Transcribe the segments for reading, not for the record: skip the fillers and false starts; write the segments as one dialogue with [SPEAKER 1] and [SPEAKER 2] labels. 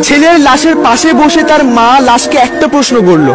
[SPEAKER 1] ছেলের লাশের পাশে বসে তার মা লাশকে একটা প্রশ্ন করলো।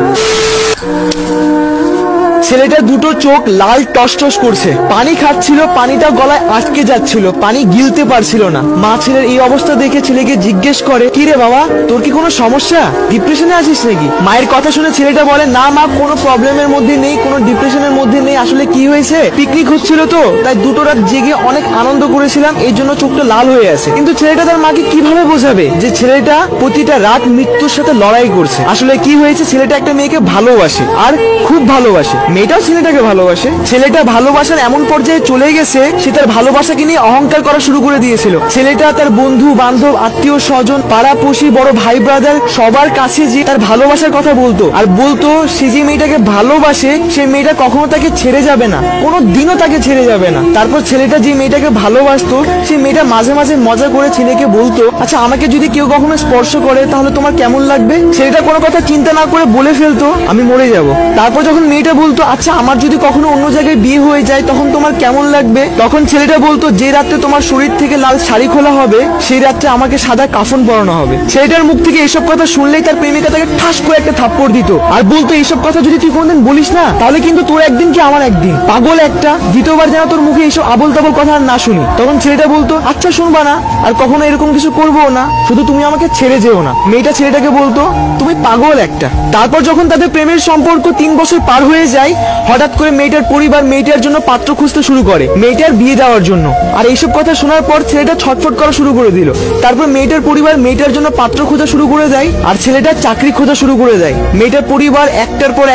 [SPEAKER 1] ছেলেটা দুটো চোখ লাল টসটস করছে, পানি খাচ্ছিল, পানিটা গলায় আটকে যাচ্ছিল, পানি গিলতে পারছিল না। মা ছেলের এই অবস্থা দেখে ছেলেকে জিজ্ঞেস করে, কি রে বাবা, তোর কি কোনো সমস্যা, ডিপ্রেশনে আছিস নাকি? মায়ের কথা শুনে ছেলেটা বলে, না মা, কোনো প্রবলেমের মধ্যে নেই, কোনো ডিপ্রেশনের মধ্যে নেই। আসলে কি হয়েছে, পিকনিক হচ্ছিল তো, তাই দুটো রাত জেগে অনেক আনন্দ করেছিলাম, এই জন্য চোখটা লাল হয়ে আছে। কিন্তু ছেলেটা তার মাকে কিভাবে বোঝাবে যে ছেলেটা প্রতিটা রাত মৃত্যুর সাথে লড়াই করছে? আসলে কি হয়েছে, ছেলেটা একটা মেয়েকে ভালোবাসে, আর খুব ভালোবাসে। মেয়েটাও ছেলেটাকে ভালোবাসে। ছেলেটা ভালোবাসার এমন পর্যায়ে চলে গেছে, সে তার ভালোবাসাকে নিয়ে অহংকার করা শুরু করে দিয়েছিল। ছেলেটা তার বন্ধু বান্ধব, আত্মীয় স্বজন, পাড়াপড়শি, বড় ভাই ব্রাদার সবার কাছে যে তার ভালোবাসার কথা বলতো, আর বলতো সে যে মেয়েটাকে ভালোবাসে সেই মেয়েটা কখনো তাকে ছেড়ে যাবে না, কোনো দিনও তাকে ছেড়ে যাবে না। তারপর ছেলেটা যে মেয়েটাকে ভালোবাসতো, সেই মেয়েটা মাঝে মাঝে মজা করে ছেলেকে বলতো, আচ্ছা আমাকে যদি কেউ কখনো স্পর্শ করে তাহলে তোমার কেমন লাগবে? ছেলেটা কোনো কথা চিন্তা না করে বলে ফেলতো, আমি মরে যাব। তারপর যখন মেয়েটা বলতো, আচ্ছা আমার যদি কখনো অন্য জায়গায় বিয়ে হয়ে যায় তখন তোমার কেমন লাগবে? তখন ছেলেটা বলতো, যে রাত্রে তোমার শরীর থেকে লাল শাড়ি খোলা হবে সেই রাত্রে আমাকে সাদা কাফন পরানো হবে। ছেলেটার মুখ থেকে এইসব কথা শুনলেই তার প্রেমিকা তাকে ঠাস করে একটা থাপ্পড় দিত, আর বলতো, এইসব কথা যদি তুই কোনদিন বলিস না তাহলে কিন্তু তোর একদিন কি আমার একদিন, পাগল একটা, দ্বিতীয়বার যেন তোর মুখে এইসব আবল তাবল কথা আর না শুনি। তখন ছেলেটা বলতো, আচ্ছা শুনবা না, আর কখনো এরকম কিছু করবো না, শুধু তুমি আমাকে ছেড়ে যেও না। মেয়েটা ছেলেটাকে বলতো, তুমি পাগল একটা। তারপর যখন তাদের প্রেমের সম্পর্ক 3 বছর পার হয়ে যায়, হঠাৎ করে মেয়েটার পরিবার মেয়েটার জন্য পাত্র খুঁজতে শুরু করে, মেয়েটার বিয়ে দেওয়ার জন্য। আর এইসব কথা শোনার পর ছেলেটা ছটফট করা শুরু করে দিল। তারপর মেয়েটার পরিবার মেয়েটার জন্য পাত্র খোঁজা শুরু করে দেয়, আর ছেলেটা চাকরি খোঁজা শুরু করে দেয়। মেয়েটার পরিবার একটার পর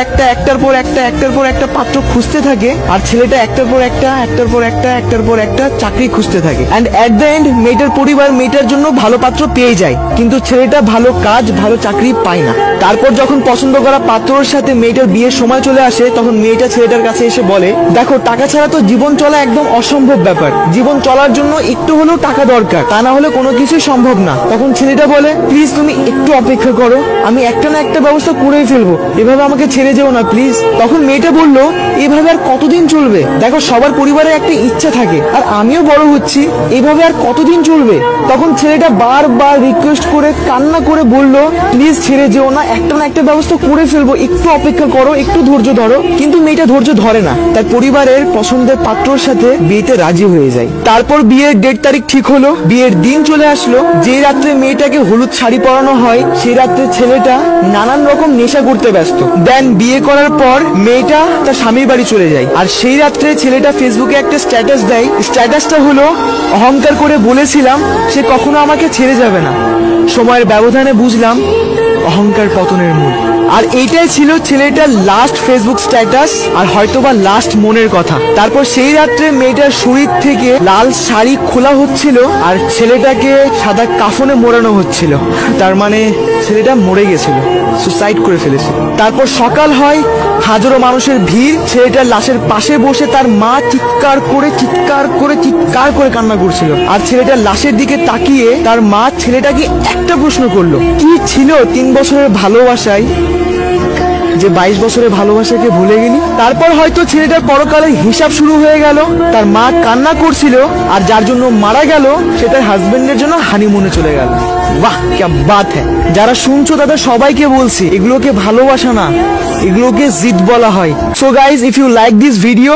[SPEAKER 1] একটা পাত্র খুঁজতে থাকে, আর ছেলেটা একটার পর একটা চাকরি খুঁজতে থাকে। এন্ড এট দ্য এন্ড মেয়েটার পরিবার মেয়েটার জন্য ভালো পাত্র পেয়ে যায়, কিন্তু ছেলেটা ভালো কাজ, ভালো চাকরি পায় না। তারপর যখন পছন্দ করা পাত্রর সাথে মেয়েটার বিয়ের সময় চলে আসে, তখন মেয়েটা ছেলেটার কাছে এসে বলে, দেখো টাকা ছাড়া তো জীবন চলা একদম অসম্ভব ব্যাপার, জীবন চলার জন্য একটু হলেও টাকা দরকার, তা না হলে কোনো কিছু সম্ভব না। তখন ছেলেটা বলে, প্লিজ তুমি একটু অপেক্ষা করো, আমি একটা না একটা ব্যবস্থা করেই ফেলবো, এভাবে আমাকে ছেড়ে যেও না প্লিজ। তখন মেয়েটা বলল, এভাবে আর কতদিন চলবে? দেখো সবার পরিবারে একটা ইচ্ছা থাকে, আর আমিও বড় হচ্ছি, এভাবে আর কতদিন চলবে? তখন ছেলেটা বারবার রিকোয়েস্ট করে কান্না করে বলল, প্লিজ ছেড়ে যেও না, একটা না একটা ব্যবস্থা করে ফেলবো, একটু অপেক্ষা করো, একটু ধৈর্য ধরো। কিন্তু মেয়েটা ধৈর্য ধরে না, তার পরিবারের পছন্দের পাত্রর সাথে বিয়েতে রাজি হয়ে যায়। তারপর বিয়ের ডেট তারিখ ঠিক হলো, বিয়ের দিন চলে আসলো। যে রাত্রে মেয়েটাকে হলুদ শাড়ি পরানো হয়, সেই রাত্রে ছেলেটা নানান রকম নেশা করতে ব্যস্ত। দেন বিয়ে করার পর মেয়েটা তার স্বামীর বাড়ি চলে যায়, আর সেই রাত্রে ছেলেটা ফেসবুকে একটা স্ট্যাটাস দেয়। স্ট্যাটাসটা হলো, অহংকার করে বলেছিলাম সে কখনো আমাকে ছেড়ে যাবে না, সময়ের ব্যবধানে বুঝলাম অহংকার পতনের মূল। আর এইটাই ছিল ছেলেটার লাস্ট ফেসবুক স্ট্যাটাস, আর হয়তোবা লাস্ট মনের কথা। তারপর সেই রাত্রে মেয়েটার শরীর থেকে লাল শাড়ি খোলা হচ্ছিল, আর ছেলেটাকে সাদা কাফনে মোড়ানো হচ্ছিল। তার মানে ছেলেটা মরে গেছিল, সুসাইড করে ফেলেছিল। তারপর সকাল হয়, হাজারো মানুষের ভিড়। ছেলেটার লাশের পাশে বসে তার মা চিৎকার করে কান্না করছিল। আর ছেলেটার লাশের দিকে তাকিয়ে তার মা ছেলেটাকে একটা প্রশ্ন করলো, কি ছিল 3 বছরের ভালোবাসায় যে 22 বছরের ভালোবাসাকে ভুলে গেলি? তারপর হয়তো ছেলেটার পরকালের হিসাব শুরু হয়ে গেল। তার মা কান্না করছিল, আর যার জন্য মারা গেল সে তার হাজবেন্ডের জন্য হানিমুনে চলে গেল। বাহ, क्या बात है। যারা শুনছো তাদের সবাইকে বলছি, এগুলোকে ভালোবাসা না, এগুলোকে জিদ বলা হয়। So guys, if you like this video,